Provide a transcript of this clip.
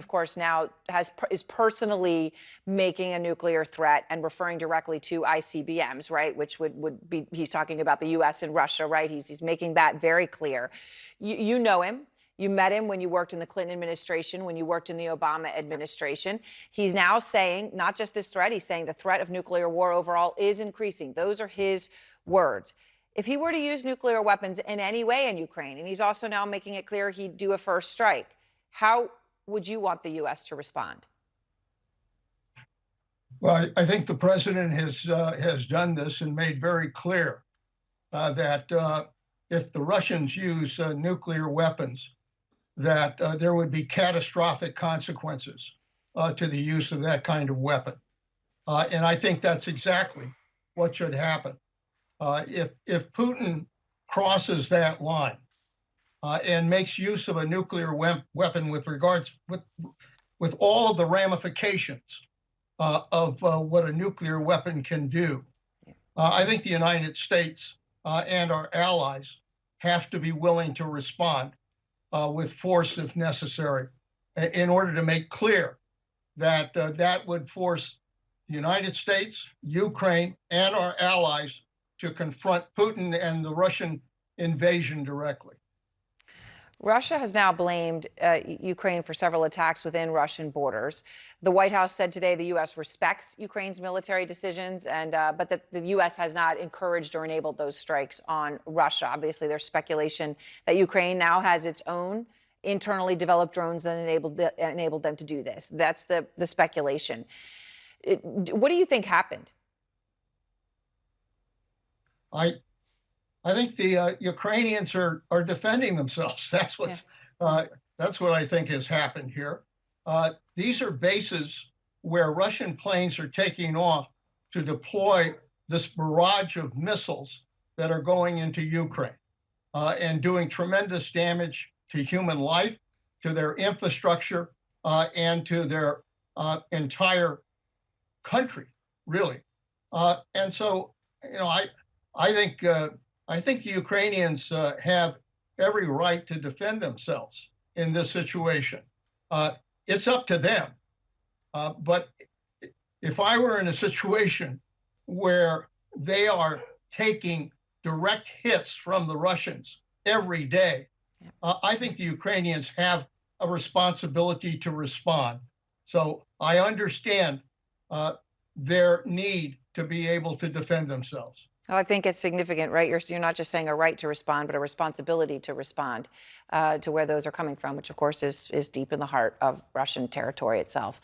of course, now is personally making a nuclear threat and referring directly to ICBMs, right? Which would be, he's talking about the U.S. and Russia, right? He's making that very clear. You know him. You met him when you worked in the Clinton administration, when you worked in the Obama administration. He's now saying not just this threat, he's saying the threat of nuclear war overall is increasing. Those are his words. If he were to use nuclear weapons in any way in Ukraine, and he's also now making it clear he'd do a first strike, how would you want the U.S. to respond? Well, I think the president has done this and made very clear that if the Russians use nuclear weapons, that there would be catastrophic consequences to the use of that kind of weapon. And I think that's exactly what should happen. If Putin crosses that line and makes use of a nuclear weapon with all of the ramifications of what a nuclear weapon can do, I think the United States and our allies have to be willing to respond with force if necessary, in order to make clear that that would force the United States, Ukraine, and our allies to confront Putin and the Russian invasion directly. Russia has now blamed Ukraine for several attacks within Russian borders. The White House said today the U.S. respects Ukraine's military decisions, but that the U.S. has not encouraged or enabled those strikes on Russia. Obviously, there's speculation that Ukraine now has its own internally developed drones that enabled them to do this. That's the speculation. What do you think happened? I think the Ukrainians are defending themselves. That's what I think has happened here. These are bases where Russian planes are taking off to deploy this barrage of missiles that are going into Ukraine and doing tremendous damage to human life, to their infrastructure, and to their entire country, really. And so, I think the Ukrainians have every right to defend themselves in this situation. It's up to them. But if I were in a situation where they are taking direct hits from the Russians every day, I think the Ukrainians have a responsibility to respond. So I understand their need to be able to defend themselves. Well, I think it's significant, right? You're not just saying a right to respond, but a responsibility to respond to where those are coming from, which, of course, is deep in the heart of Russian territory itself.